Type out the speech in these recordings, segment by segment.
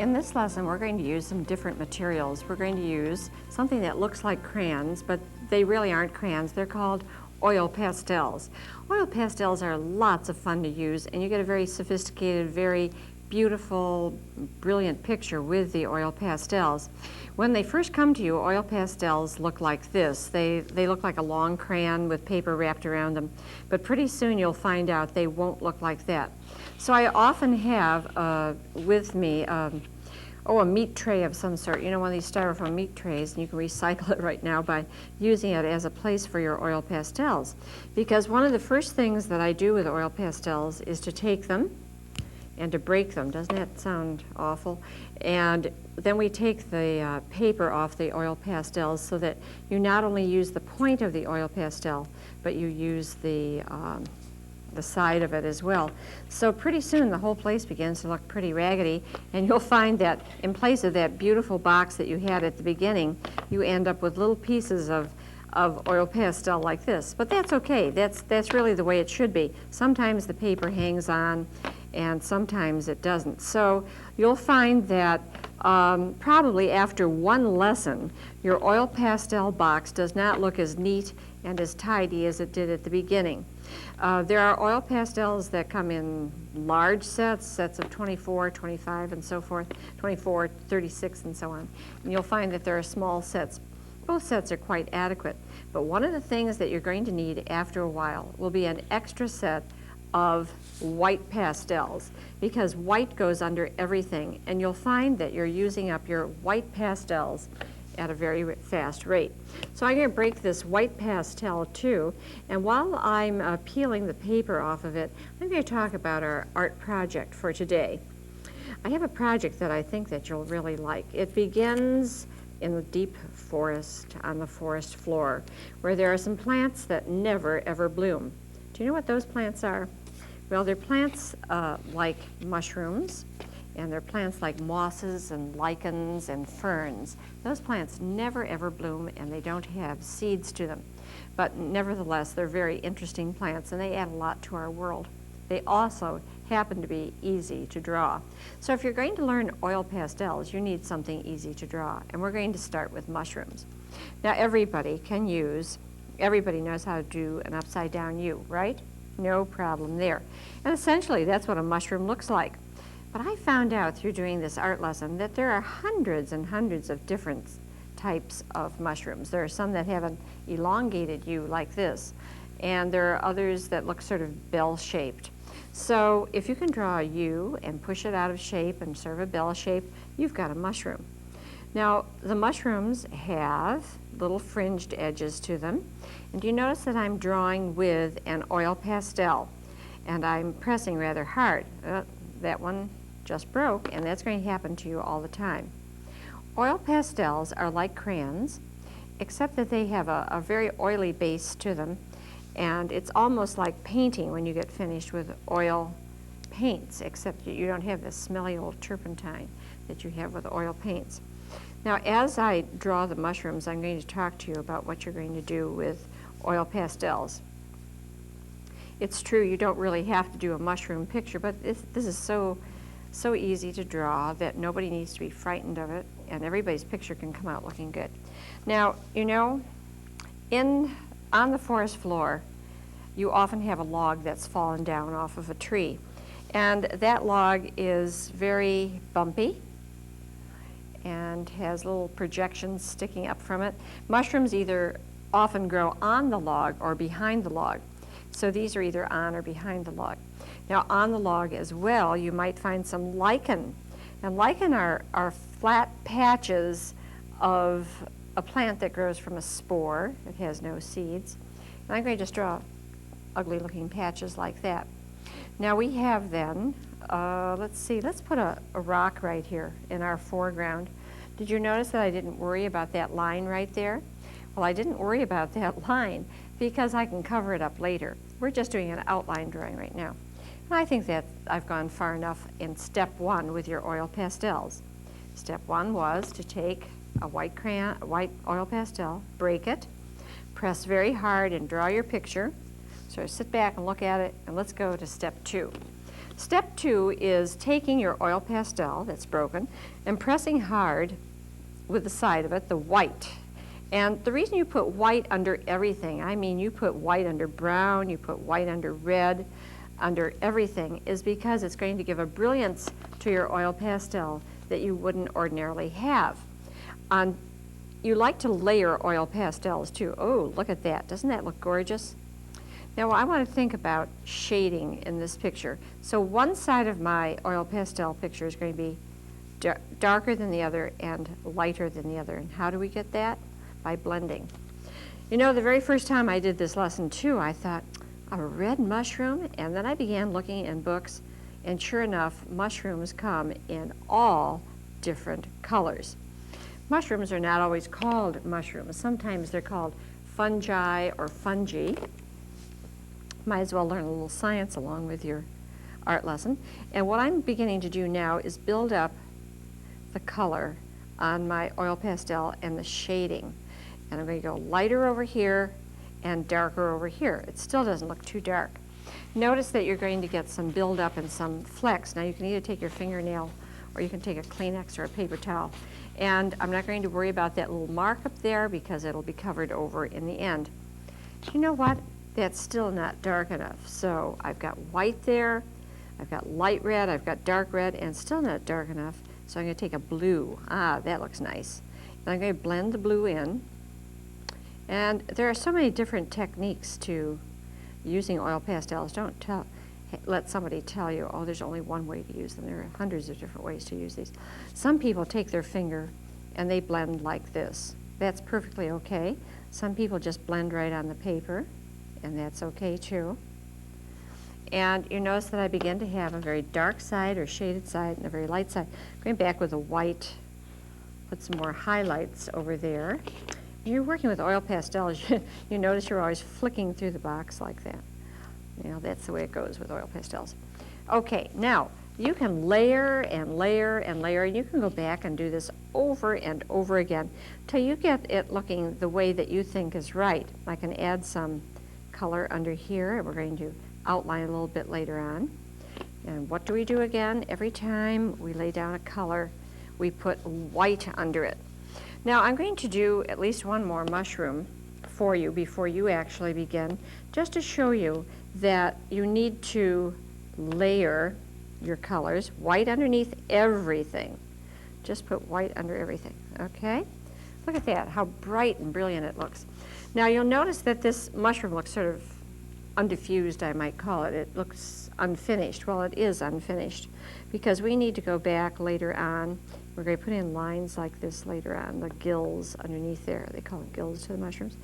In this lesson, we're going to use some different materials. We're going to use something that looks like crayons, but they really aren't crayons. They're called oil pastels. Oil pastels are lots of fun to use, and you get a very sophisticated, very beautiful, brilliant picture with the oil pastels. When they first come to you, oil pastels look like this. They look like a long crayon with paper wrapped around them, but pretty soon you'll find out they won't look like that. So I often have with me a meat tray of some sort, you know, one of these styrofoam meat trays, and you can recycle it right now by using it as a place for your oil pastels. Because one of the first things that I do with oil pastels is to take them and to break them. Doesn't that sound awful? And then we take the paper off the oil pastels so that you not only use the point of the oil pastel, but you use the side of it as well. So pretty soon the whole place begins to look pretty raggedy, and you'll find that in place of that beautiful box that you had at the beginning, you end up with little pieces of oil pastel like this. But that's okay. That's really the way it should be. Sometimes the paper hangs on, and sometimes it doesn't. So you'll find that probably after one lesson, your oil pastel box does not look as neat and as tidy as it did at the beginning. There are oil pastels that come in large sets of 24, 25, and so forth, 24, 36, and so on. And you'll find that there are small sets. Both sets are quite adequate. But one of the things that you're going to need after a while will be an extra set of white pastels, because white goes under everything, and you'll find that you're using up your white pastels at a very fast rate. So I'm going to break this white pastel too, and while I'm peeling the paper off of it, I'm going to talk about our art project for today. I have a project that I think that you'll really like. It begins in the deep forest, on the forest floor, where there are some plants that never ever bloom. Do you know what those plants are? Well, they're plants like mushrooms, and they're plants like mosses and lichens and ferns. Those plants never ever bloom, and they don't have seeds to them. But nevertheless, they're very interesting plants, and they add a lot to our world. They also happen to be easy to draw. So if you're going to learn oil pastels, you need something easy to draw, and we're going to start with mushrooms. Now everybody knows how to do an upside down U, right? No problem there. And essentially that's what a mushroom looks like. But I found out through doing this art lesson that there are hundreds and hundreds of different types of mushrooms. There are some that have an elongated U like this, and there are others that look sort of bell-shaped. So if you can draw a U and push it out of shape and serve a bell shape, you've got a mushroom. Now, the mushrooms have little fringed edges to them. And do you notice that I'm drawing with an oil pastel? And I'm pressing rather hard. That one just broke, and that's going to happen to you all the time. Oil pastels are like crayons, except that they have a very oily base to them. And it's almost like painting when you get finished with oil paints, except you don't have this smelly old turpentine that you have with oil paints. Now, as I draw the mushrooms, I'm going to talk to you about what you're going to do with oil pastels. It's true, you don't really have to do a mushroom picture, but this is so easy to draw that nobody needs to be frightened of it, and everybody's picture can come out looking good. Now, you know, on the forest floor, you often have a log that's fallen down off of a tree, and that log is very bumpy and has little projections sticking up from it. Mushrooms either often grow on the log or behind the log. So these are either on or behind the log. Now on the log as well, you might find some lichen. And lichen are flat patches of a plant that grows from a spore. It has no seeds. And I'm going to just draw ugly looking patches like that. Now we have then, let's put a rock right here in our foreground. Did you notice that I didn't worry about that line right there? Well, I didn't worry about that line because I can cover it up later. We're just doing an outline drawing right now. And I think that I've gone far enough in step one with your oil pastels. Step one was to take a white oil pastel, break it, press very hard and draw your picture. So sit back and look at it, and let's go to step two. Step 2 is taking your oil pastel that's broken and pressing hard with the side of it, the white. And the reason you put white under everything, I mean you put white under brown, you put white under red, under everything, is because it's going to give a brilliance to your oil pastel that you wouldn't ordinarily have. You like to layer oil pastels too. Oh, look at that. Doesn't that look gorgeous? Now I want to think about shading in this picture. So one side of my oil pastel picture is going to be darker than the other and lighter than the other. And how do we get that? By blending. You know, the very first time I did this lesson too, I thought, a red mushroom? And then I began looking in books, and sure enough, mushrooms come in all different colors. Mushrooms are not always called mushrooms. Sometimes they're called fungi or fungi. Might as well learn a little science along with your art lesson. And what I'm beginning to do now is build up the color on my oil pastel and the shading. And I'm going to go lighter over here and darker over here. It still doesn't look too dark. Notice that you're going to get some buildup and some flecks. Now you can either take your fingernail or you can take a Kleenex or a paper towel. And I'm not going to worry about that little mark up there because it'll be covered over in the end. You know what? That's still not dark enough. So I've got white there, I've got light red, I've got dark red, and still not dark enough. So I'm going to take a blue. Ah, that looks nice. And I'm going to blend the blue in. And there are so many different techniques to using oil pastels. Don't let somebody tell you, oh, there's only one way to use them. There are hundreds of different ways to use these. Some people take their finger and they blend like this. That's perfectly okay. Some people just blend right on the paper, and that's okay too. And you notice that I begin to have a very dark side or shaded side and a very light side. Going back with a white, put some more highlights over there. When you're working with oil pastels, you notice you're always flicking through the box like that. You know, that's the way it goes with oil pastels. Okay, now you can layer and layer and layer, and you can go back and do this over and over again till you get it looking the way that you think is right. I can add some color under here, and we're going to outline a little bit later on. And what do we do again? Every time we lay down a color, we put white under it. Now I'm going to do at least one more mushroom for you before you actually begin, just to show you that you need to layer your colors, white underneath everything. Just put white under everything, okay? Look at that, how bright and brilliant it looks. Now you'll notice that this mushroom looks sort of undiffused, I might call it. It looks unfinished. Well, it is unfinished because we need to go back later on. We're going to put in lines like this later on, the gills underneath there. They call it gills to the mushrooms,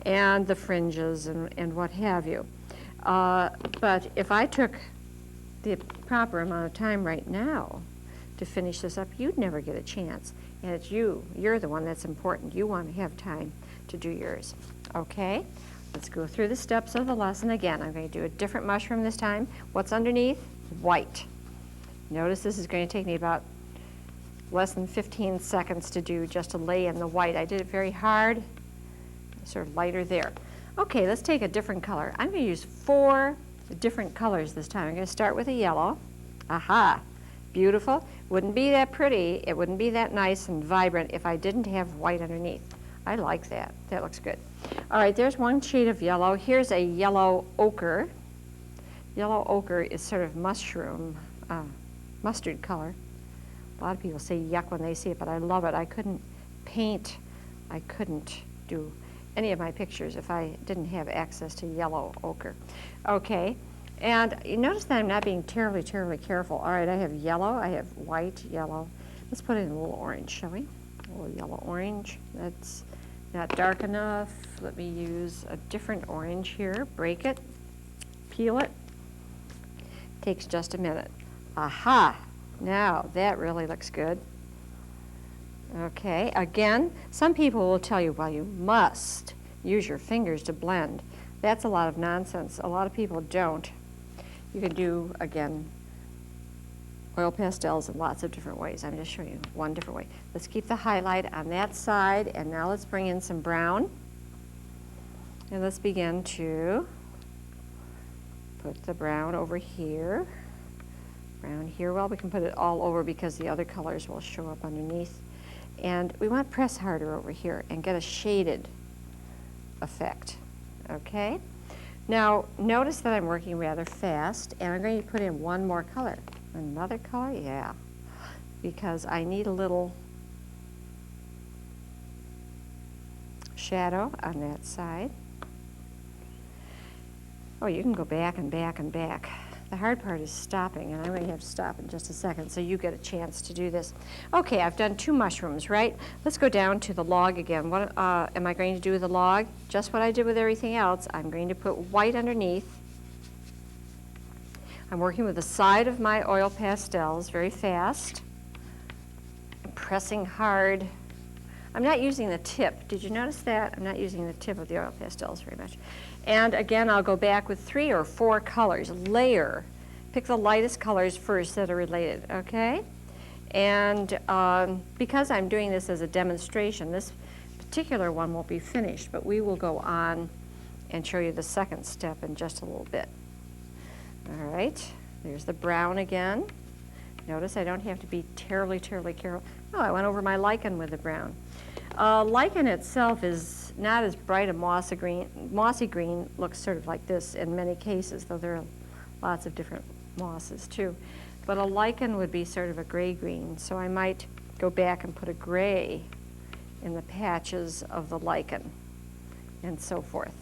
and the fringes and what have you. But if I took the proper amount of time right now to finish this up, you'd never get a chance. And it's you. You're the one that's important. You want to have time to do yours. Okay? Let's go through the steps of the lesson again. I'm going to do a different mushroom this time. What's underneath? White. Notice this is going to take me about less than 15 seconds to do, just to lay in the white. I did it very hard, sort of lighter there. Okay, let's take a different color. I'm going to use 4 different colors this time. I'm going to start with a yellow. Aha, beautiful. Wouldn't be that pretty, it wouldn't be that nice and vibrant if I didn't have white underneath. I like that. That looks good. All right, there's one shade of yellow. Here's a yellow ochre. Yellow ochre is sort of mushroom, mustard color. A lot of people say yuck when they see it, but I love it. I couldn't do any of my pictures if I didn't have access to yellow ochre. Okay, and you notice that I'm not being terribly careful. All right, I have yellow, I have white, yellow. Let's put in a little orange, shall we? A little yellow orange. That's not dark enough. Let me use a different orange here. Break it, peel it. Takes just a minute. Aha! Now that really looks good. Okay, again, some people will tell you, well, you must use your fingers to blend. That's a lot of nonsense. A lot of people don't. You can do, again, oil pastels in lots of different ways. I'm just showing you one different way. Let's keep the highlight on that side, and now let's bring in some brown. And let's begin to put the brown over here. Brown here. Well, we can put it all over because the other colors will show up underneath. And we want to press harder over here and get a shaded effect, okay? Now, notice that I'm working rather fast, and I'm going to put in one more color. Another color, yeah, because I need a little shadow on that side. Oh, you can go back and back and back. The hard part is stopping, and I'm going to have to stop in just a second so you get a chance to do this. Okay, I've done 2 mushrooms, right? Let's go down to the log again. What am I going to do with the log? Just what I did with everything else. I'm going to put white underneath. I'm working with the side of my oil pastels very fast. I'm pressing hard. I'm not using the tip. Did you notice that? I'm not using the tip of the oil pastels very much. And again, I'll go back with 3 or 4 colors. Layer. Pick the lightest colors first that are related, okay? And because I'm doing this as a demonstration, this particular one won't be finished, but we will go on and show you the second step in just a little bit. All right, there's the brown again. Notice I don't have to be terribly careful. Oh, I went over my lichen with the brown. Lichen itself is not as bright a mossy green. Mossy green looks sort of like this in many cases, though there are lots of different mosses too. But a lichen would be sort of a gray-green, so I might go back and put a gray in the patches of the lichen and so forth.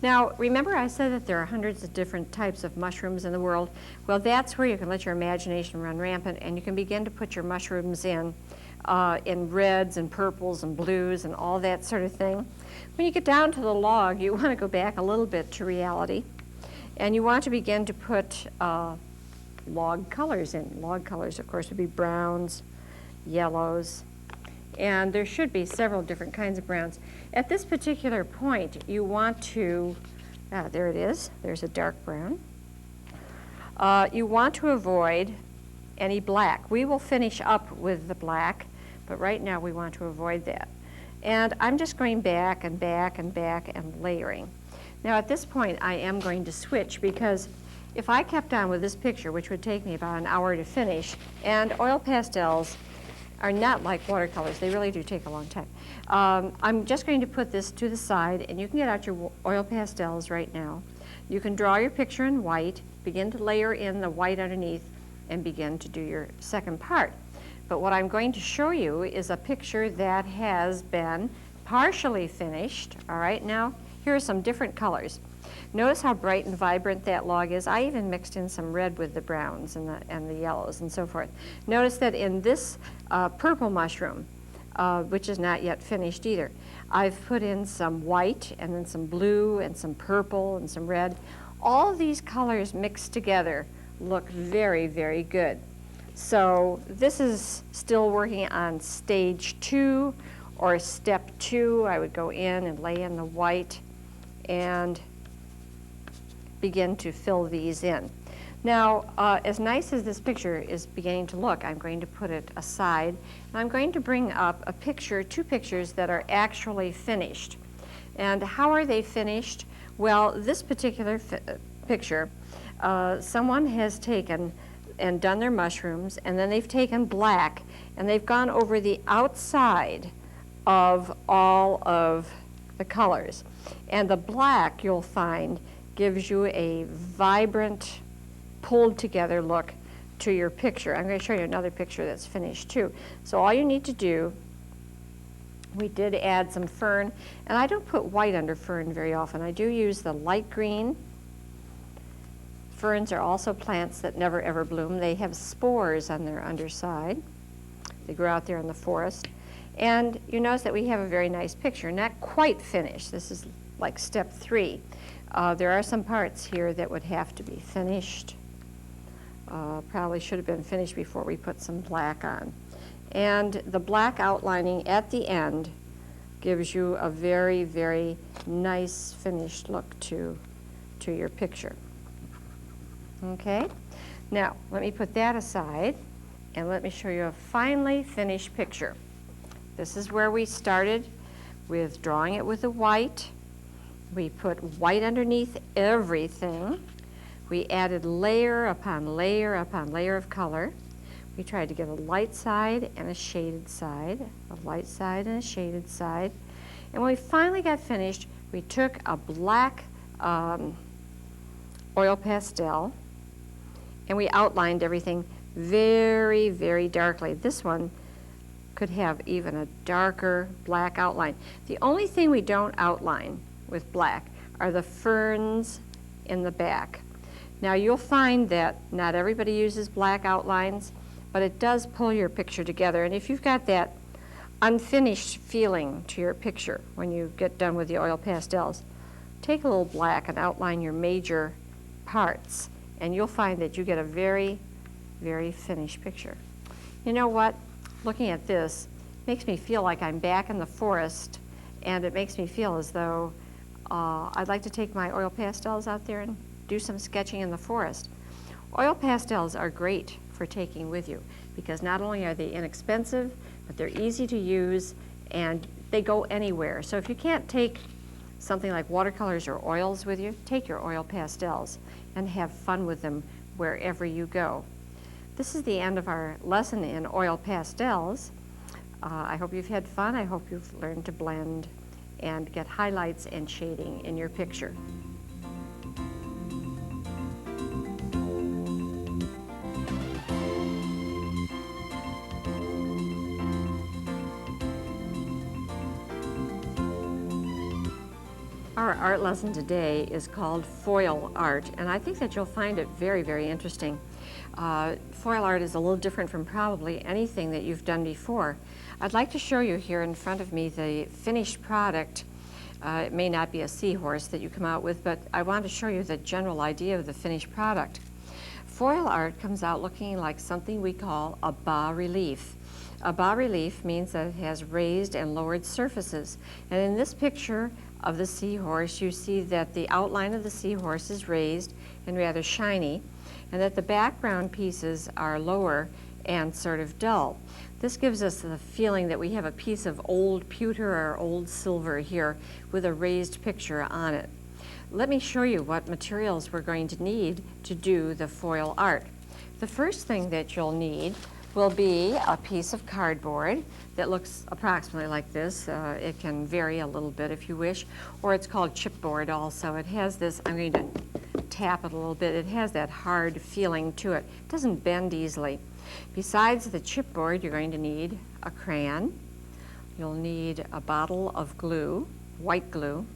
Now, remember I said that there are hundreds of different types of mushrooms in the world? Well, that's where you can let your imagination run rampant, and you can begin to put your mushrooms in reds and purples and blues and all that sort of thing. When you get down to the log, you want to go back a little bit to reality, and you want to begin to put log colors in. Log colors, of course, would be browns, yellows, and there should be several different kinds of browns. At this particular point, you want to, there it is, there's a dark brown. You want to avoid any black. We will finish up with the black, but right now we want to avoid that. And I'm just going back and back and back and layering. Now at this point, I am going to switch because if I kept on with this picture, which would take me about an hour to finish, and oil pastels are not like watercolors. They really do take a long time. I'm just going to put this to the side, and you can get out your oil pastels right now. You can draw your picture in white, begin to layer in the white underneath, and begin to do your second part. But what I'm going to show you is a picture that has been partially finished. All right, now here are some different colors. Notice how bright and vibrant that log is. I even mixed in some red with the browns and the yellows and so forth. Notice that in this purple mushroom, which is not yet finished either, I've put in some white and then some blue and some purple and some red. All of these colors mixed together look very, very good. So this is still working on stage 2 or step 2. I would go in and lay in the white and begin to fill these in. Now, as nice as this picture is beginning to look, I'm going to put it aside, and I'm going to bring up a picture, 2 pictures that are actually finished. And how are they finished? Well, this particular picture, someone has taken and done their mushrooms, and then they've taken black, and they've gone over the outside of all of the colors. And the black, you'll find, gives you a vibrant, pulled together look to your picture. I'm going to show you another picture that's finished too. So all you need to do, we did add some fern, and I don't put white under fern very often. I do use the light green. Ferns are also plants that never ever bloom. They have spores on their underside. They grow out there in the forest. And you notice that we have a very nice picture, not quite finished. This is like step 3. There are some parts here that would have to be finished. Probably should have been finished before we put some black on. And the black outlining at the end gives you a very, very nice finished look to your picture. Okay? Now, let me put that aside, and let me show you a finely finished picture. This is where we started with drawing it with the white. We put white underneath everything. We added layer upon layer upon layer of color. We tried to get a light side and a shaded side, a light side and a shaded side. And when we finally got finished, we took a black oil pastel and we outlined everything very, very darkly. This one could have even a darker black outline. The only thing we don't outline with black are the ferns in the back. Now you'll find that not everybody uses black outlines, but it does pull your picture together. And if you've got that unfinished feeling to your picture when you get done with the oil pastels, take a little black and outline your major parts, and you'll find that you get a very, very finished picture. You know what? Looking at this makes me feel like I'm back in the forest, and it makes me feel as though I'd like to take my oil pastels out there and do some sketching in the forest. Oil pastels are great for taking with you because not only are they inexpensive, but they're easy to use and they go anywhere. So if you can't take something like watercolors or oils with you, take your oil pastels and have fun with them wherever you go. This is the end of our lesson in oil pastels. I hope you've had fun. I hope you've learned to blend and get highlights and shading in your picture. Our art lesson today is called foil art, and I think that you'll find it very, very interesting. Foil art is a little different from probably anything that you've done before. I'd like to show you here in front of me the finished product. It may not be a seahorse that you come out with, but I want to show you the general idea of the finished product. Foil art comes out looking like something we call a bas-relief. A bas-relief means that it has raised and lowered surfaces. And in this picture of the seahorse, you see that the outline of the seahorse is raised and rather shiny, and that the background pieces are lower and sort of dull. This gives us the feeling that we have a piece of old pewter or old silver here with a raised picture on it. Let me show you what materials we're going to need to do the foil art. The first thing that you'll need will be a piece of cardboard that looks approximately like this. It can vary a little bit if you wish, or it's called chipboard also. It has this, I'm going to tap it a little bit, it has that hard feeling to it. It doesn't bend easily. Besides the chipboard, you're going to need a crayon. You'll need a bottle of glue, white glue.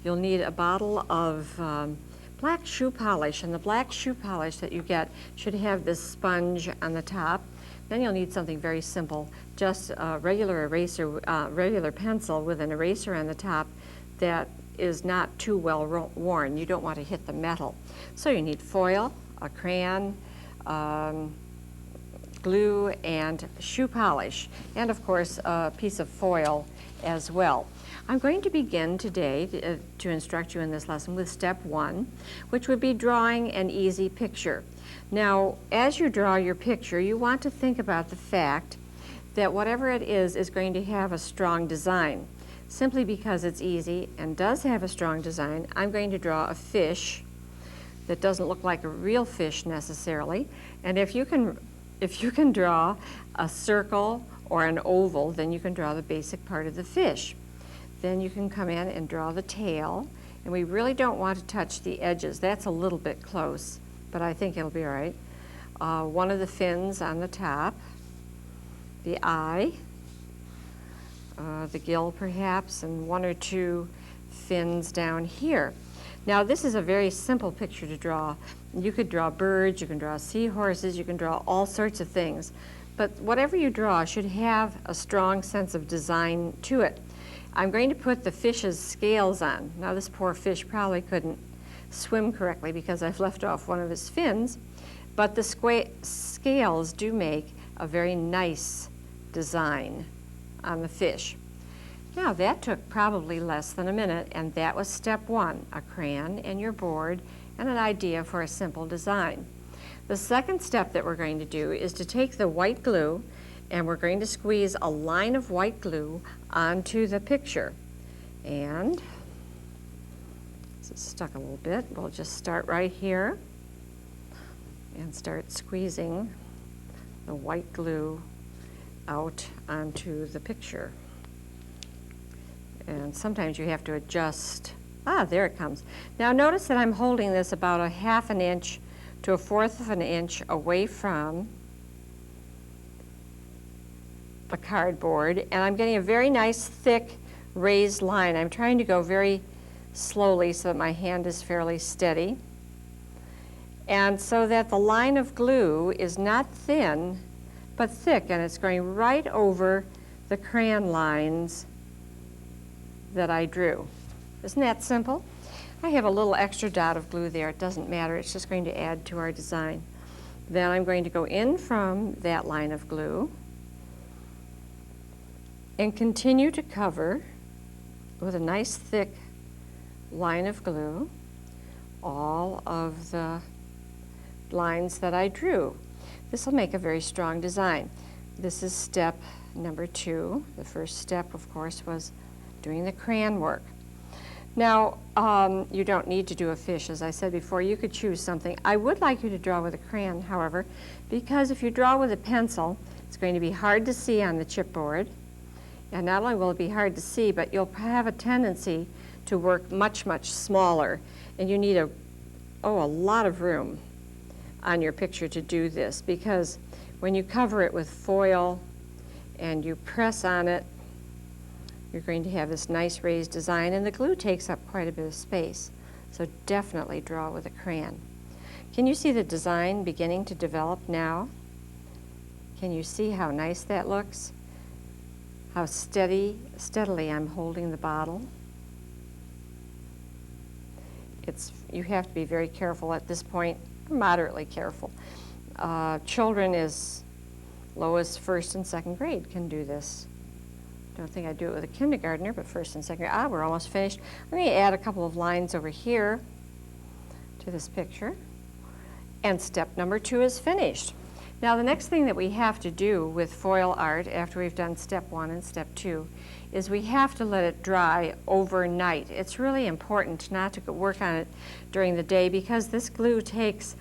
You'll need a bottle of black shoe polish, and the black shoe polish that you get should have this sponge on the top. Then you'll need something very simple, just a regular eraser, regular pencil with an eraser on the top that is not too well worn. You don't want to hit the metal. So you need foil, a crayon, glue, and shoe polish, and of course a piece of foil as well. I'm going to begin today to instruct you in this lesson with step 1, which would be drawing an easy picture. Now, as you draw your picture, you want to think about the fact that whatever it is going to have a strong design. Simply because it's easy and does have a strong design, I'm going to draw a fish that doesn't look like a real fish necessarily. And if you can draw a circle or an oval, then you can draw the basic part of the fish. Then you can come in and draw the tail, and we really don't want to touch the edges. That's a little bit close, but I think it'll be all right. One of the fins on the top, the eye, the gill perhaps, and 1 or 2 fins down here. Now this is a very simple picture to draw. You could draw birds, you can draw seahorses, you can draw all sorts of things, but whatever you draw should have a strong sense of design to it. I'm going to put the fish's scales on. Now this poor fish probably couldn't swim correctly because I've left off one of his fins, but the scales do make a very nice design on the fish. Now that took probably less than a minute, and that was step 1, a crayon and your board and an idea for a simple design. The second step that we're going to do is to take the white glue, and we're going to squeeze a line of white glue onto the picture. And this is stuck a little bit. We'll just start right here. and start squeezing the white glue out onto the picture. And sometimes you have to adjust. Ah, there it comes. Now notice that I'm holding this about a 1/2 inch to a 1/4 of an inch away from the cardboard, and I'm getting a very nice thick raised line. I'm trying to go very slowly so that my hand is fairly steady, and so that the line of glue is not thin but thick, and it's going right over the crayon lines that I drew. Isn't that simple? I have a little extra dot of glue there. It doesn't matter. It's just going to add to our design. Then I'm going to go in from that line of glue and continue to cover with a nice thick line of glue all of the lines that I drew. This will make a very strong design. This is step number 2. The first step, of course, was doing the crayon work. Now, you don't need to do a fish, as I said before. You could choose something. I would like you to draw with a crayon, however, because if you draw with a pencil, it's going to be hard to see on the chipboard. And not only will it be hard to see, but you'll have a tendency to work much, much smaller. And you need a lot of room on your picture to do this, because when you cover it with foil and you press on it, you're going to have this nice raised design, and the glue takes up quite a bit of space. So definitely draw with a crayon. Can you see the design beginning to develop now? Can you see how nice that looks? How steadily I'm holding the bottle. You have to be very careful at this point, moderately careful. Children as low as 1st and 2nd grade can do this. Don't think I'd do it with a kindergartner, but 1st and 2nd grade. Ah, we're almost finished. Let me add a couple of lines over here to this picture. And step number 2 is finished. Now the next thing that we have to do with foil art after we've done step 1 and step 2 is we have to let it dry overnight. It's really important not to work on it during the day, because this glue takes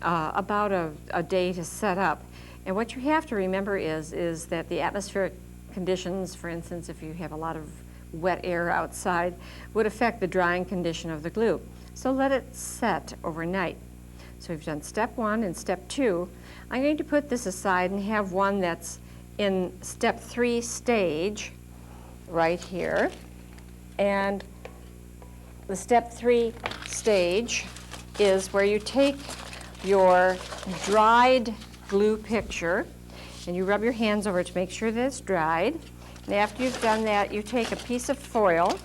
about a day to set up. And what you have to remember is that the atmospheric conditions, for instance, if you have a lot of wet air outside, would affect the drying condition of the glue. So let it set overnight. So we've done step 1 and step 2. I'm going to put this aside and have one that's in step 3 stage right here. And the step 3 stage is where you take your dried glue picture and you rub your hands over it to make sure that it's dried. And after you've done that, you take a piece of foil,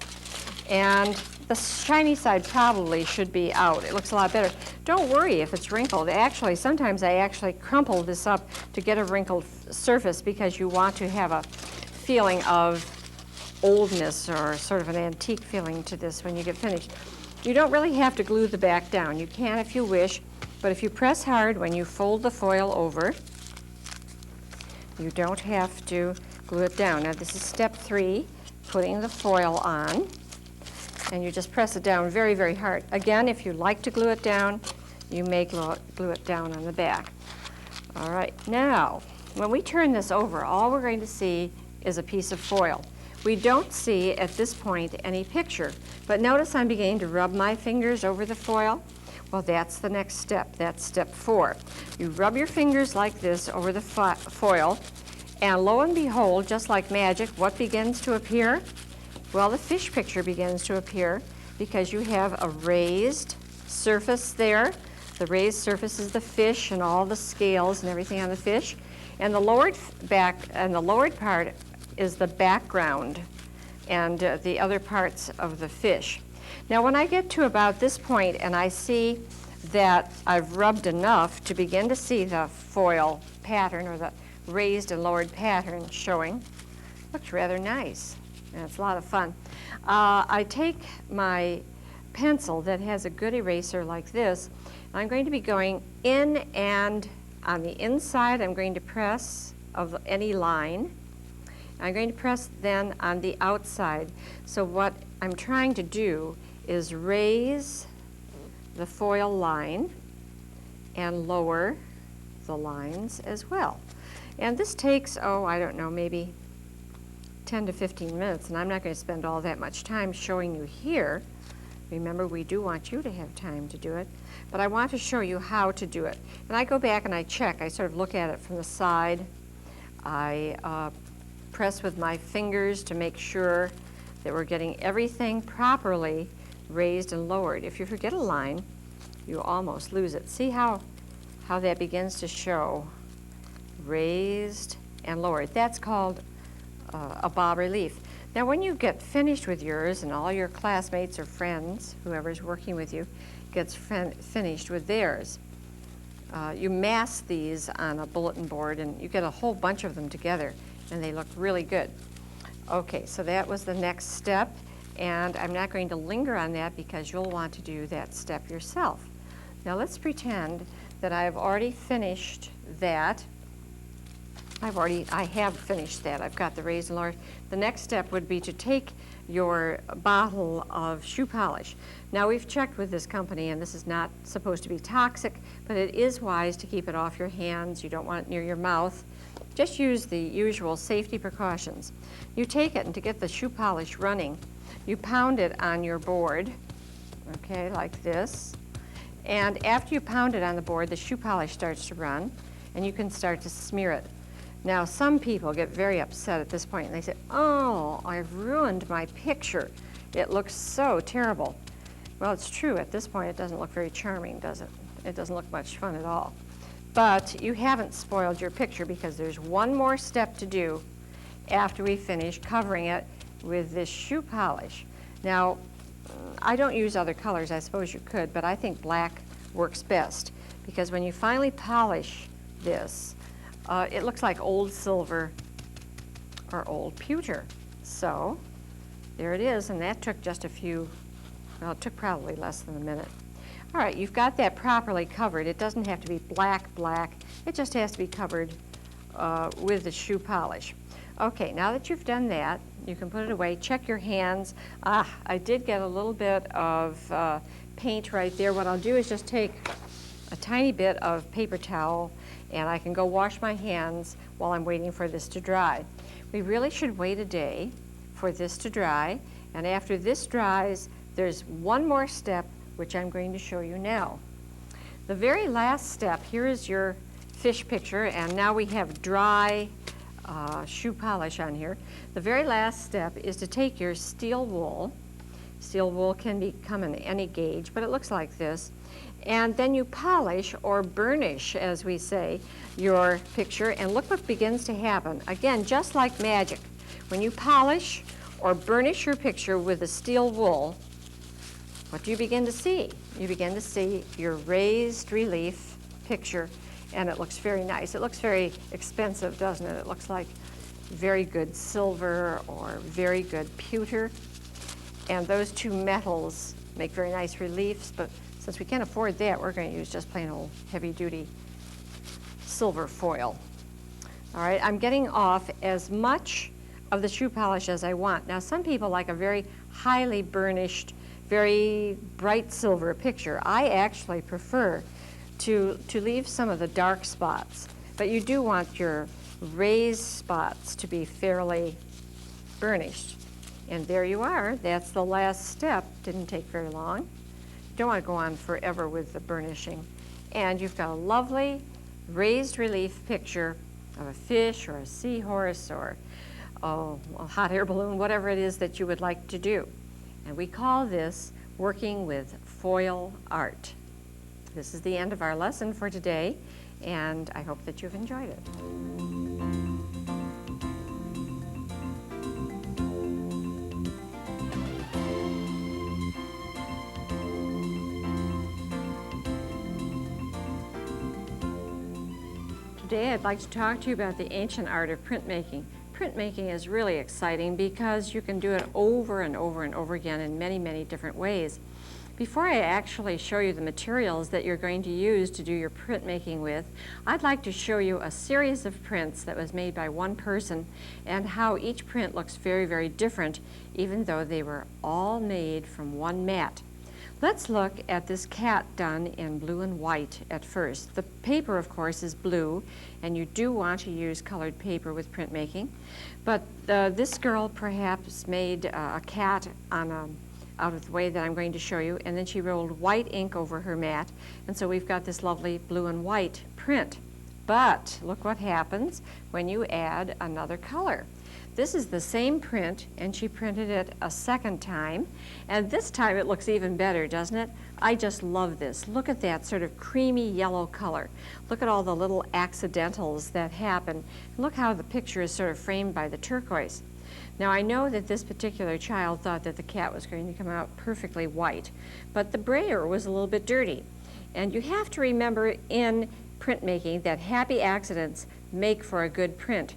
and the shiny side probably should be out. It looks a lot better. Don't worry if it's wrinkled. Actually, sometimes I actually crumple this up to get a wrinkled surface, because you want to have a feeling of oldness or sort of an antique feeling to this when you get finished. You don't really have to glue the back down. You can if you wish, but if you press hard when you fold the foil over, you don't have to glue it down. Now this is step 3, putting the foil on, and you just press it down very, very hard. Again, if you like to glue it down, you may glue it down on the back. All right, now when we turn this over, all we're going to see is a piece of foil. We don't see at this point any picture, but notice I'm beginning to rub my fingers over the foil. Well, that's the next step. That's step 4. You rub your fingers like this over the foil, and lo and behold, just like magic, what begins to appear? Well, the fish picture begins to appear, because you have a raised surface there. The raised surface is the fish and all the scales and everything on the fish, and the lowered part is the background and the other parts of the fish. Now when I get to about this point and I see that I've rubbed enough to begin to see the foil pattern, or the raised and lowered pattern showing, looks rather nice, and it's a lot of fun. I take my pencil that has a good eraser like this, and I'm going to be going in, and on the inside I'm going to press of any line. I'm going to press then on the outside. So what I'm trying to do is raise the foil line and lower the lines as well. And this takes, oh, I don't know, maybe 10 to 15 minutes, and I'm not going to spend all that much time showing you here. Remember, we do want you to have time to do it, but I want to show you how to do it. And I go back and I check. I sort of look at it from the side. I press with my fingers to make sure that we're getting everything properly raised and lowered. If you forget a line, you almost lose it. See how that begins to show raised and lowered. That's called a bas relief. Now when you get finished with yours and all your classmates or friends, whoever's working with you, gets finished with theirs, you mass these on a bulletin board and you get a whole bunch of them together and they look really good. Okay, so that was the next step, and I'm not going to linger on that because you'll want to do that step yourself. Now let's pretend that I have already finished that. I have finished that. I've got the raised and lowered. The next step would be to take your bottle of shoe polish. Now we've checked with this company, and this is not supposed to be toxic, but it is wise to keep it off your hands. You don't want it near your mouth. Just use the usual safety precautions. You take it, and to get the shoe polish running, you pound it on your board, okay, like this. And after you pound it on the board, the shoe polish starts to run, and you can start to smear it. Now, some people get very upset at this point, and they say, oh, I've ruined my picture. It looks so terrible. Well, it's true. At this point, it doesn't look very charming, does it? It doesn't look much fun at all. But you haven't spoiled your picture because there's one more step to do after we finish covering it with this shoe polish. Now, I don't use other colors. I suppose you could, but I think black works best because when you finally polish this, it looks like old silver or old pewter. So there it is, and that took just a few, well, it took probably less than a minute. All right, you've got that properly covered. It doesn't have to be black. It just has to be covered with the shoe polish. Okay, now that you've done that, you can put it away. Check your hands. I did get a little bit of paint right there. What I'll do is just take a tiny bit of paper towel and I can go wash my hands while I'm waiting for this to dry. We really should wait a day for this to dry, and after this dries, there's one more step which I'm going to show you now. The very last step, here is your fish picture, and now we have dry shoe polish on here. The very last step is to take your steel wool. Steel wool can come in any gauge, but it looks like this. And then you polish or burnish, as we say, your picture, and look what begins to happen. Again, just like magic. When you polish or burnish your picture with the steel wool, what do you begin to see? You begin to see your raised relief picture, and it looks very nice. It looks very expensive, doesn't it? It looks like very good silver or very good pewter. And those two metals make very nice reliefs, but since we can't afford that, we're going to use just plain old heavy-duty silver foil. All right, I'm getting off as much of the shoe polish as I want. Now, some people like a very highly burnished, very bright silver picture. I actually prefer to leave some of the dark spots, but you do want your raised spots to be fairly burnished. And there you are. That's the last step. Didn't take very long. Don't want to go on forever with the burnishing. And you've got a lovely raised relief picture of a fish or a seahorse or a hot air balloon, whatever it is that you would like to do. And we call this working with foil art. This is the end of our lesson for today, and I hope that you've enjoyed it. Today I'd like to talk to you about the ancient art of printmaking. Printmaking is really exciting because you can do it over and over and over again in many, many different ways. Before I actually show you the materials that you're going to use to do your printmaking with, I'd like to show you a series of prints that was made by one person and how each print looks very, very different, even though they were all made from one mat. Let's look at this cat done in blue and white at first. The paper, of course, is blue, and you do want to use colored paper with printmaking. But this girl perhaps made a cat on out of the way that I'm going to show you, and then she rolled white ink over her mat, and so we've got this lovely blue and white print. But look what happens when you add another color. This is the same print, and she printed it a second time, and this time it looks even better, doesn't it? I just love this. Look at that sort of creamy yellow color. Look at all the little accidentals that happen. And look how the picture is sort of framed by the turquoise. Now, I know that this particular child thought that the cat was going to come out perfectly white, but the brayer was a little bit dirty. And you have to remember in printmaking that happy accidents make for a good print.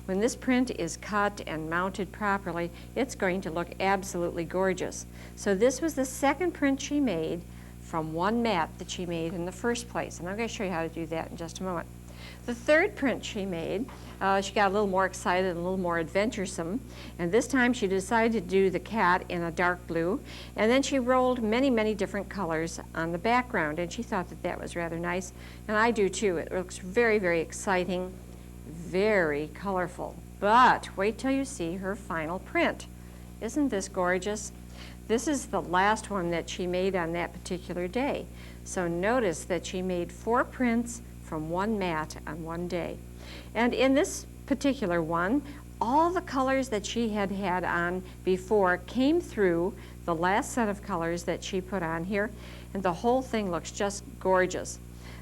When this print is cut and mounted properly, it's going to look absolutely gorgeous. So this was the second print she made from one mat that she made in the first place. And I'm going to show you how to do that in just a moment. The third print she made, she got a little more excited and a little more adventuresome. And this time she decided to do the cat in a dark blue. And then she rolled many, many different colors on the background. And she thought that that was rather nice. And I do too. It looks very, very exciting. Very colorful, but wait till you see her final print. Isn't this gorgeous? This is the last one that she made on that particular day. So notice that she made 4 prints from one mat on one day. And in this particular one, all the colors that she had had on before came through the last set of colors that she put on here, and the whole thing looks just gorgeous.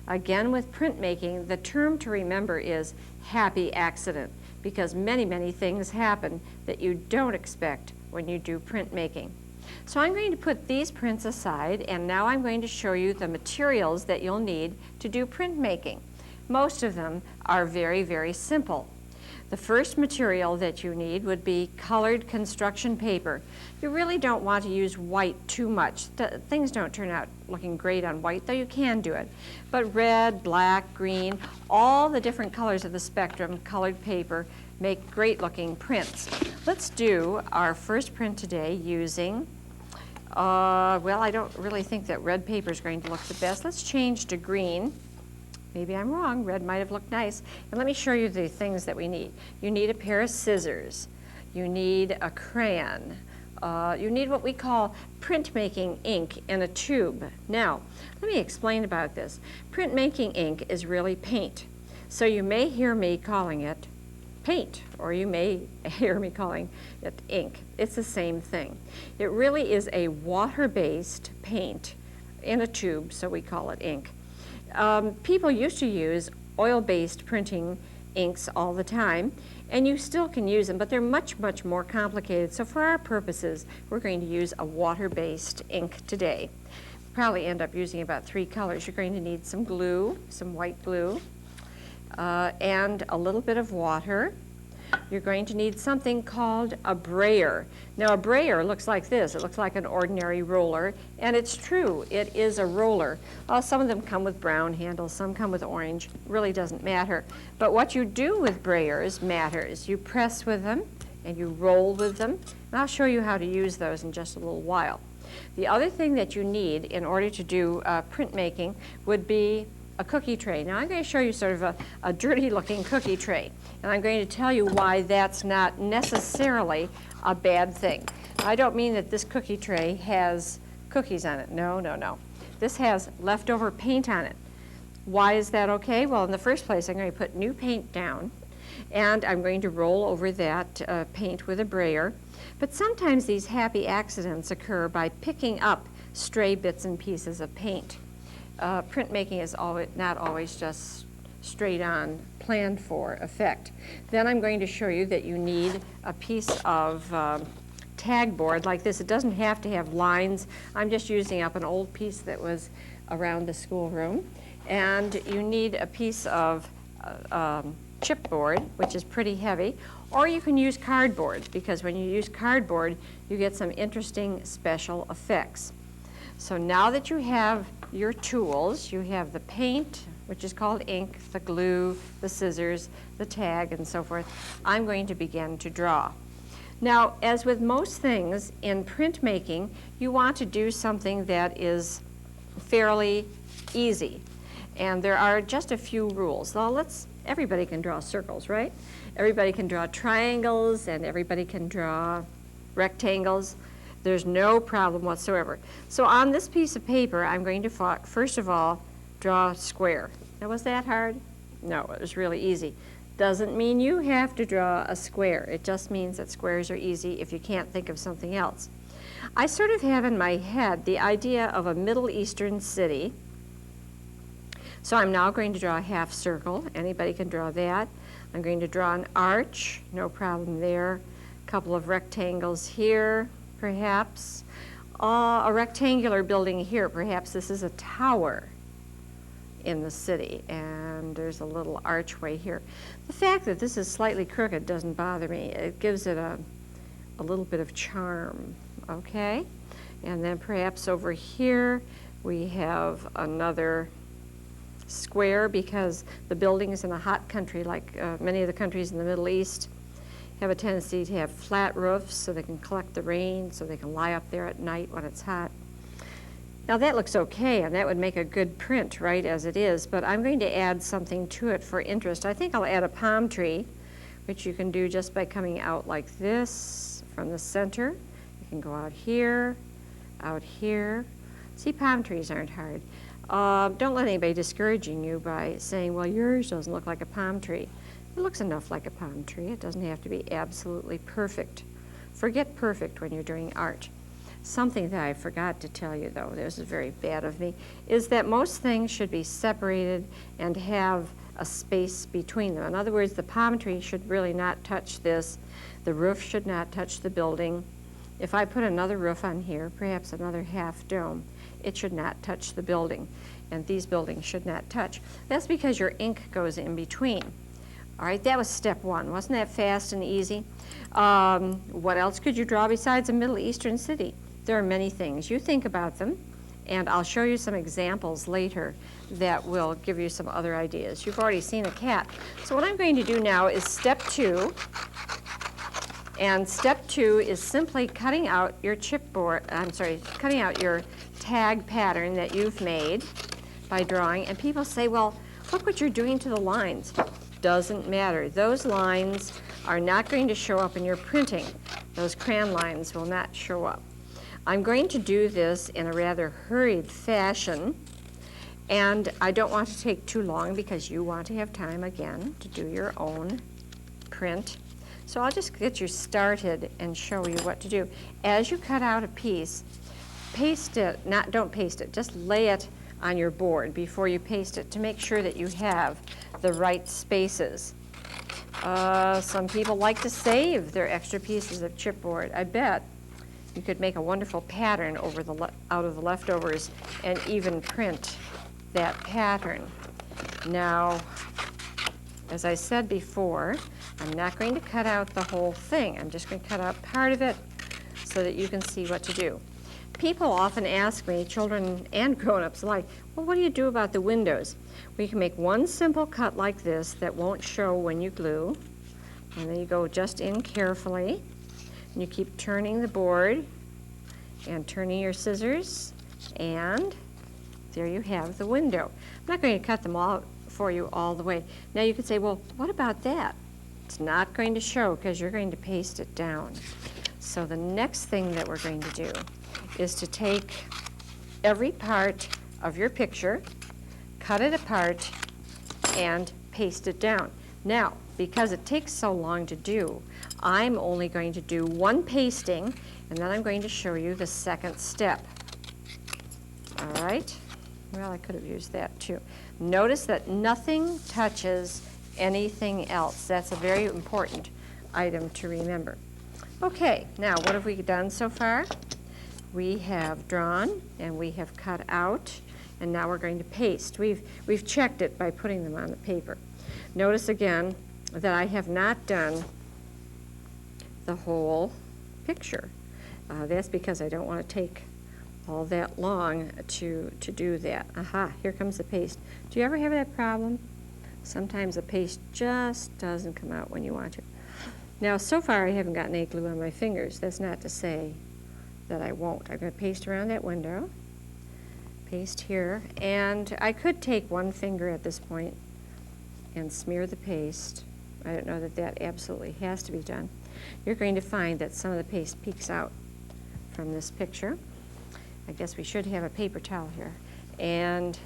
Again, with printmaking, the term to remember is happy accident, because many, many things happen that you don't expect when you do printmaking. So I'm going to put these prints aside, and now I'm going to show you the materials that you'll need to do printmaking. Most of them are very, very simple. The first material that you need would be colored construction paper. You really don't want to use white too much. Things don't turn out looking great on white, though you can do it. But red, black, green, all the different colors of the spectrum, colored paper, make great looking prints. Let's do our first print today using, well, I don't really think that red paper is going to look the best. Let's change to green. Maybe I'm wrong, red might have looked nice. And let me show you the things that we need. You need a pair of scissors. You need a crayon. You need what we call printmaking ink in a tube. Now, let me explain about this. Printmaking ink is really paint. So you may hear me calling it paint, or you may hear me calling it ink. It's the same thing. It really is a water-based paint in a tube, so we call it ink. People used to use oil-based printing inks all the time, and you still can use them, but they're much, much more complicated. So for our purposes, we're going to use a water-based ink today. Probably end up using about 3 colors. You're going to need some glue, some white glue, and a little bit of water. You're going to need something called a brayer. Now, a brayer looks like this. It looks like an ordinary roller, and it's true. It is a roller. Some of them come with brown handles, some come with orange. Really doesn't matter. But what you do with brayers matters. You press with them, and you roll with them. And I'll show you how to use those in just a little while. The other thing that you need in order to do printmaking would be a cookie tray. Now I'm going to show you sort of a dirty looking cookie tray, and I'm going to tell you why that's not necessarily a bad thing. I don't mean that this cookie tray has cookies on it. No, no, no. This has leftover paint on it. Why is that okay? Well, in the first place, I'm going to put new paint down, and I'm going to roll over that paint with a brayer. But sometimes these happy accidents occur by picking up stray bits and pieces of paint. Printmaking is not always just straight on, planned for effect. Then I'm going to show you that you need a piece of tag board like this. It doesn't have to have lines. I'm just using up an old piece that was around the schoolroom. And you need a piece of chipboard, which is pretty heavy, or you can use cardboard, because when you use cardboard, you get some interesting special effects. So now that you have your tools, you have the paint, which is called ink, the glue, the scissors, the tag, and so forth, I'm going to begin to draw. Now, as with most things in printmaking, you want to do something that is fairly easy. And there are just a few rules. Now everybody can draw circles, right? Everybody can draw triangles and everybody can draw rectangles. There's no problem whatsoever. So on this piece of paper, I'm going to first of all draw a square. Now, was that hard? No, it was really easy. Doesn't mean you have to draw a square. It just means that squares are easy if you can't think of something else. I sort of have in my head the idea of a Middle Eastern city. So I'm now going to draw a half circle. Anybody can draw that. I'm going to draw an arch, no problem there. A couple of rectangles here, perhaps. A rectangular building here, perhaps this is a tower in the city, and there's a little archway here. The fact that this is slightly crooked doesn't bother me. It gives it a little bit of charm, okay? And then perhaps over here we have another square, because the buildings in a hot country, like many of the countries in the Middle East, have a tendency to have flat roofs so they can collect the rain, so they can lie up there at night when it's hot. Now that looks okay, and that would make a good print right as it is, but I'm going to add something to it for interest. I think I'll add a palm tree, which you can do just by coming out like this from the center. You can go out here. See, palm trees aren't hard. Don't let anybody discouraging you by saying, well, yours doesn't look like a palm tree. It looks enough like a palm tree. It doesn't have to be absolutely perfect. Forget perfect when you're doing art. Something that I forgot to tell you, though, this is very bad of me, is that most things should be separated and have a space between them. In other words, the palm tree should really not touch this. The roof should not touch the building. If I put another roof on here, perhaps another half dome, it should not touch the building, and these buildings should not touch. That's because your ink goes in between. All right, that was step one. Wasn't that fast and easy? What else could you draw besides a Middle Eastern city? There are many things. You think about them, and I'll show you some examples later that will give you some other ideas. You've already seen a cat. So what I'm going to do now is step two, and step two is simply cutting out your cutting out your tag pattern that you've made by drawing. And people say, well, look what you're doing to the lines. Doesn't matter. Those lines are not going to show up in your printing. Those crayon lines will not show up. I'm going to do this in a rather hurried fashion, and I don't want to take too long because you want to have time again to do your own print. So I'll just get you started and show you what to do. As you cut out a piece, paste it, don't paste it, just lay it on your board before you paste it to make sure that you have the right spaces. Some people like to save their extra pieces of chipboard. I bet you could make a wonderful pattern out of the leftovers and even print that pattern. Now, as I said before, I'm not going to cut out the whole thing. I'm just going to cut out part of it so that you can see what to do. People often ask me, children and grown-ups alike, well, what do you do about the windows? We can make one simple cut like this that won't show when you glue, and then you go just in carefully, and you keep turning the board and turning your scissors, and there you have the window. I'm not going to cut them all for you all the way. Now you could say, well, what about that? It's not going to show because you're going to paste it down. So the next thing that we're going to do is to take every part of your picture, cut it apart, and paste it down. Now, because it takes so long to do, I'm only going to do one pasting, and then I'm going to show you the second step. All right? Well, I could have used that too. Notice that nothing touches anything else. That's a very important item to remember. Okay, now what have we done so far? We have drawn and we have cut out, and now we're going to paste. We've checked it by putting them on the paper. Notice again that I have not done the whole picture. That's because I don't want to take all that long to do that. Aha, here comes the paste. Do you ever have that problem? Sometimes the paste just doesn't come out when you want to. Now, so far I haven't gotten any glue on my fingers. That's not to say that I won't. I'm going to paste around that window, paste here, and I could take one finger at this point and smear the paste. I don't know that that absolutely has to be done. You're going to find that some of the paste peeks out from this picture. I guess we should have a paper towel here. And,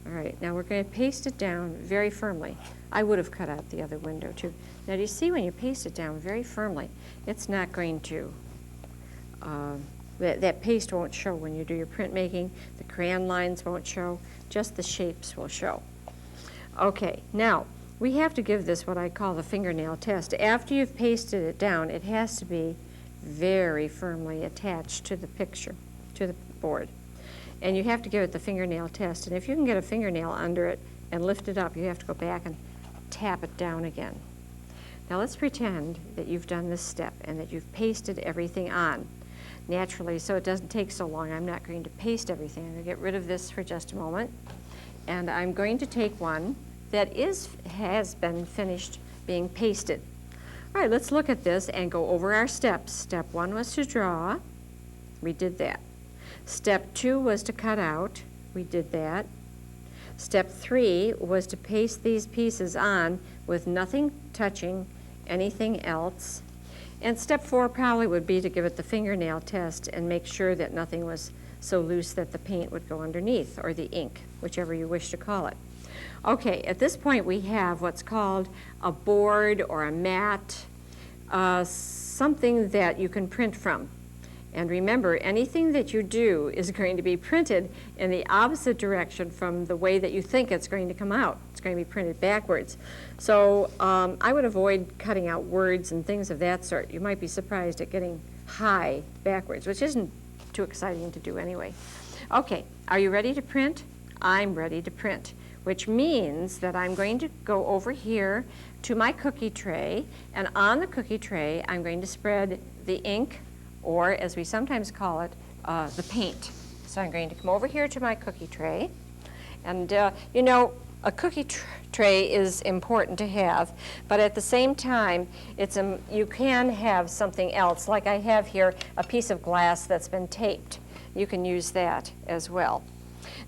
all right, now we're going to paste it down very firmly. I would have cut out the other window too. Now do you see when you paste it down very firmly, it's not going to, that paste won't show when you do your printmaking. The crayon lines won't show, just the shapes will show. Okay, now we have to give this what I call the fingernail test. After you've pasted it down, it has to be very firmly attached to the picture, to the board. And you have to give it the fingernail test. And if you can get a fingernail under it and lift it up, you have to go back and tap it down again. Now let's pretend that you've done this step and that you've pasted everything on. Naturally, so it doesn't take so long, I'm not going to paste everything. I'm going to get rid of this for just a moment. And I'm going to take one that has been finished being pasted. All right, let's look at this and go over our steps. Step 1 was to draw. We did that. Step 2 was to cut out. We did that. Step 3 was to paste these pieces on with nothing touching anything else. And step 4 probably would be to give it the fingernail test and make sure that nothing was so loose that the paint would go underneath, or the ink, whichever you wish to call it. Okay, at this point we have what's called a board or a mat, something that you can print from. And remember, anything that you do is going to be printed in the opposite direction from the way that you think it's going to come out. It's going to be printed backwards. So I would avoid cutting out words and things of that sort. You might be surprised at getting high backwards, which isn't too exciting to do anyway. Okay, are you ready to print? I'm ready to print, which means that I'm going to go over here to my cookie tray, and on the cookie tray I'm going to spread the ink, or as we sometimes call it, the paint. So I'm going to come over here to my cookie tray, and you know, a cookie tray is important to have, but at the same time, you can have something else, like I have here a piece of glass that's been taped. You can use that as well.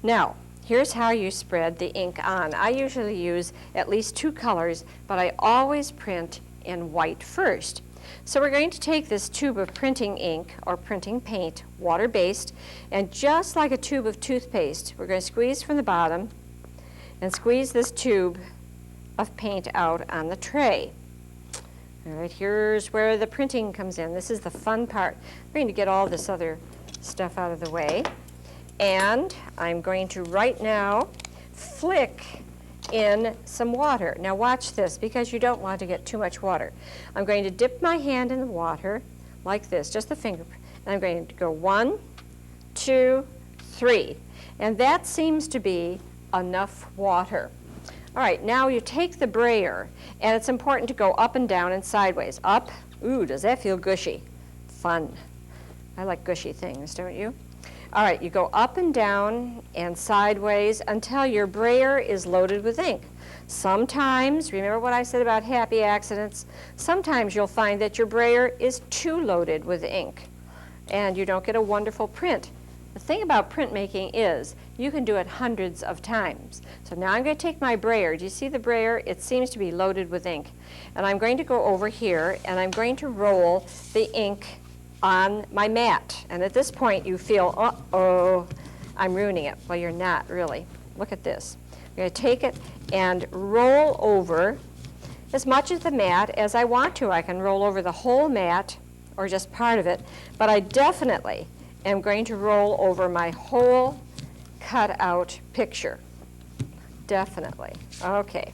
Now, here's how you spread the ink on. I usually use at least 2 colors, but I always print in white first. So we're going to take this tube of printing ink or printing paint, water-based, and just like a tube of toothpaste, we're going to squeeze from the bottom and squeeze this tube of paint out on the tray. All right, here's where the printing comes in. This is the fun part. We're going to get all this other stuff out of the way. And I'm going to right now flick in some water. Now watch this, because you don't want to get too much water. I'm going to dip my hand in the water like this, just the finger, and I'm going to go 1, 2, 3. And that seems to be enough water. All right, now you take the brayer, and it's important to go up and down and sideways. Up, ooh, does that feel gushy? Fun. I like gushy things, don't you? All right, you go up and down and sideways until your brayer is loaded with ink. Sometimes, remember what I said about happy accidents, sometimes you'll find that your brayer is too loaded with ink and you don't get a wonderful print. The thing about printmaking is you can do it hundreds of times. So now I'm going to take my brayer. Do you see the brayer? It seems to be loaded with ink. And I'm going to go over here and I'm going to roll the ink on my mat. And at this point you feel, uh-oh, I'm ruining it. Well, you're not really. Look at this. I'm going to take it and roll over as much of the mat as I want to. I can roll over the whole mat or just part of it, but I definitely am going to roll over my whole cut out picture. Definitely. Okay.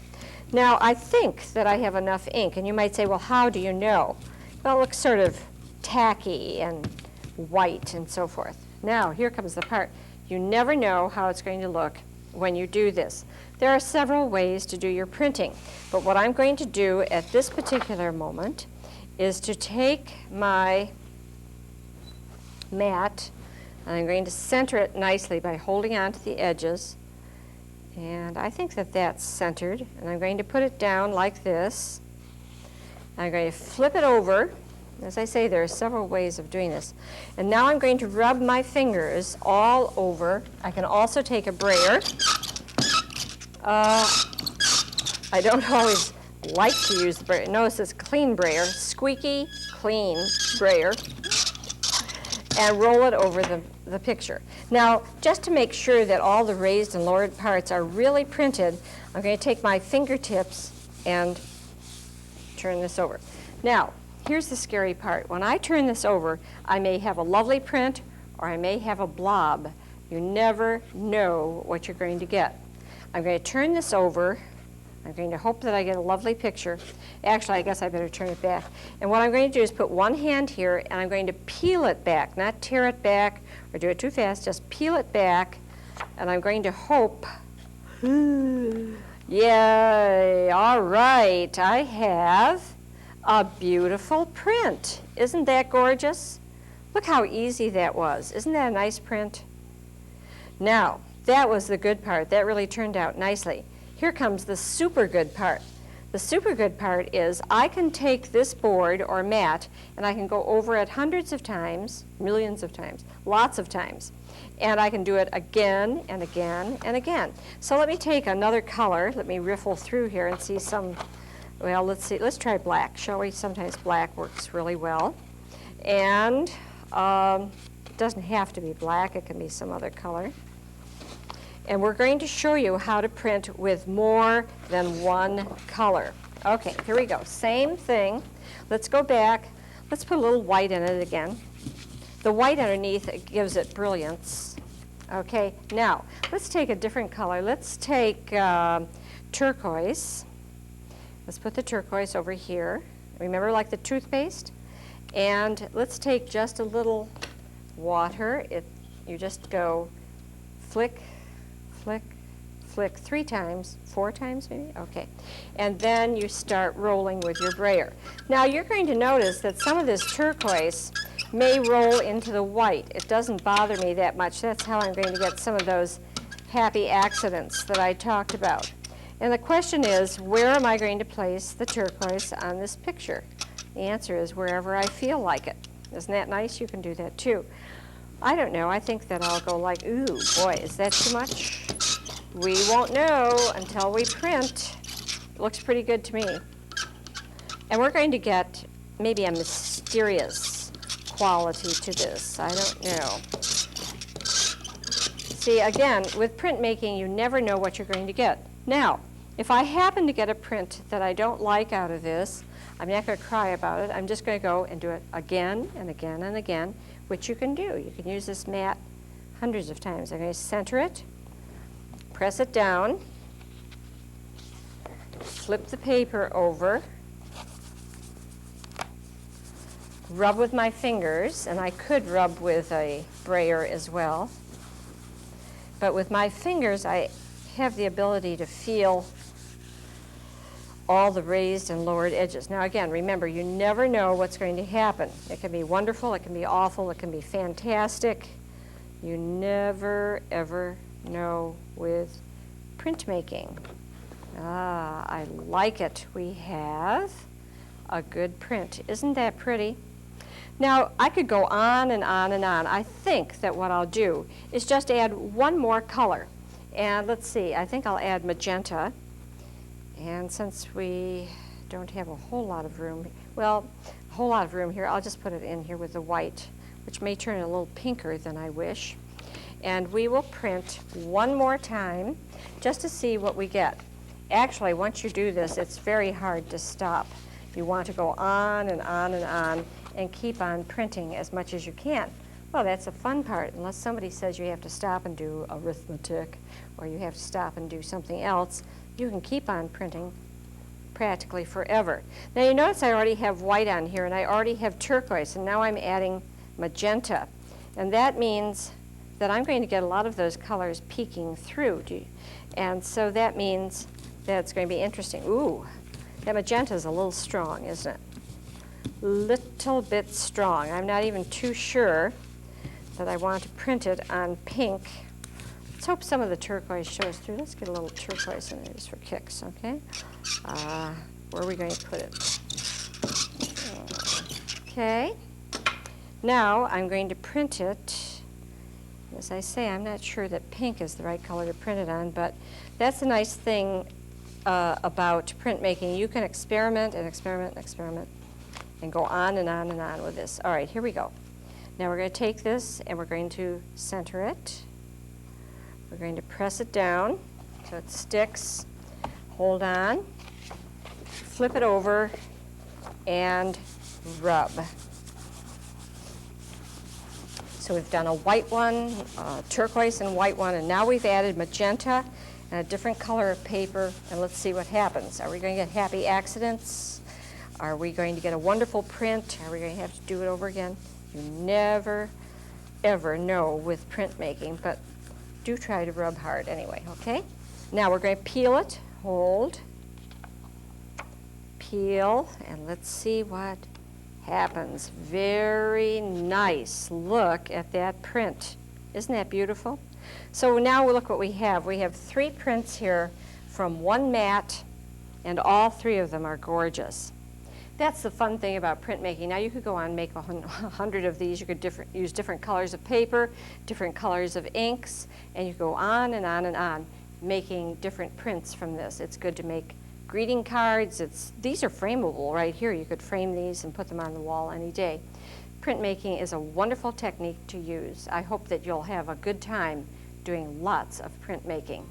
Now I think that I have enough ink, and you might say, well, how do you know? Well, it looks sort of tacky and white and so forth. Now, here comes the part. You never know how it's going to look when you do this. There are several ways to do your printing, but what I'm going to do at this particular moment is to take my mat and I'm going to center it nicely by holding on to the edges, and I think that that's centered, and I'm going to put it down like this. I'm going to flip it over. As I say, there are several ways of doing this. And now I'm going to rub my fingers all over. I can also take a brayer. I don't always like to use the brayer. Notice it's clean brayer, squeaky, clean brayer, and roll it over the picture. Now, just to make sure that all the raised and lowered parts are really printed, I'm going to take my fingertips and turn this over. Now, here's the scary part. When I turn this over, I may have a lovely print or I may have a blob. You never know what you're going to get. I'm going to turn this over. I'm going to hope that I get a lovely picture. Actually, I guess I better turn it back. And what I'm going to do is put one hand here, and I'm going to peel it back, not tear it back or do it too fast, just peel it back. And I'm going to hope, yay, all right, I have a beautiful print. Isn't that gorgeous? Look how easy that was. Isn't that a nice print? Now, that was the good part. That really turned out nicely. Here comes the super good part. The super good part is I can take this board or mat and I can go over it hundreds of times, millions of times, lots of times. And I can do it again and again and again. So let me take another color. Let me riffle through here and see some, well, let's see. Let's try black, shall we? Sometimes black works really well. And it doesn't have to be black. It can be some other color. And we're going to show you how to print with more than one color. Okay, here we go. Same thing. Let's go back. Let's put a little white in it again. The white underneath, it gives it brilliance. Okay, now let's take a different color. Let's take turquoise. Let's put the turquoise over here. Remember, like the toothpaste? And let's take just a little water. You just go flick, flick, flick 3 times, 4 times maybe? Okay. And then you start rolling with your brayer. Now you're going to notice that some of this turquoise may roll into the white. It doesn't bother me that much. That's how I'm going to get some of those happy accidents that I talked about. And the question is, where am I going to place the turquoise on this picture? The answer is wherever I feel like it. Isn't that nice? You can do that too. I don't know. I think that I'll go like, ooh, boy, is that too much? We won't know until we print. It looks pretty good to me. And we're going to get maybe a mysterious quality to this. I don't know. See, again, with printmaking, you never know what you're going to get. Now, if I happen to get a print that I don't like out of this, I'm not going to cry about it. I'm just going to go and do it again and again and again, which you can do. You can use this mat hundreds of times. I'm going to center it, press it down, flip the paper over, rub with my fingers, and I could rub with a brayer as well. But with my fingers, I have the ability to feel all the raised and lowered edges. Now again, remember, you never know what's going to happen. It can be wonderful, it can be awful, it can be fantastic. You never, ever know with printmaking. Ah, I like it. We have a good print. Isn't that pretty? Now, I could go on and on and on. I think that what I'll do is just add one more color. And let's see, I think I'll add magenta. And since we don't have a whole lot of room, well, a whole lot of room here, I'll just put it in here with the white, which may turn it a little pinker than I wish. And we will print one more time just to see what we get. Actually, once you do this, it's very hard to stop. You want to go on and on and on and keep on printing as much as you can. Well, that's the fun part, unless somebody says you have to stop and do arithmetic or you have to stop and do something else. You can keep on printing practically forever. Now you notice I already have white on here and I already have turquoise, and now I'm adding magenta. And that means that I'm going to get a lot of those colors peeking through. And so that means that it's going to be interesting. Ooh, that magenta is a little strong, isn't it? Little bit strong. I'm not even too sure that I want to print it on pink. Let's hope some of the turquoise shows through. Let's get a little turquoise in there just for kicks, okay? Where are we going to put it? Okay. Now I'm going to print it. As I say, I'm not sure that pink is the right color to print it on, but that's a nice thing about printmaking. You can experiment and experiment and experiment and go on and on and on with this. All right, here we go. Now we're going to take this and we're going to center it. We're going to press it down so it sticks. Hold on, flip it over, and rub. So we've done a white one, turquoise and white one, and now we've added magenta and a different color of paper, and let's see what happens. Are we going to get happy accidents? Are we going to get a wonderful print? Are we going to have to do it over again? You never, ever know with printmaking, but do try to rub hard anyway, okay? Now we're going to peel it, hold, peel, and let's see what happens. Very nice. Look at that print. Isn't that beautiful? So now look what we have. We have 3 prints here from one mat, and all 3 of them are gorgeous. That's the fun thing about printmaking. Now you could go on and make 100 of these. You could use different colors of paper, different colors of inks, and you go on and on and on making different prints from this. It's good to make greeting cards. These are frameable right here. You could frame these and put them on the wall any day. Printmaking is a wonderful technique to use. I hope that you'll have a good time doing lots of printmaking.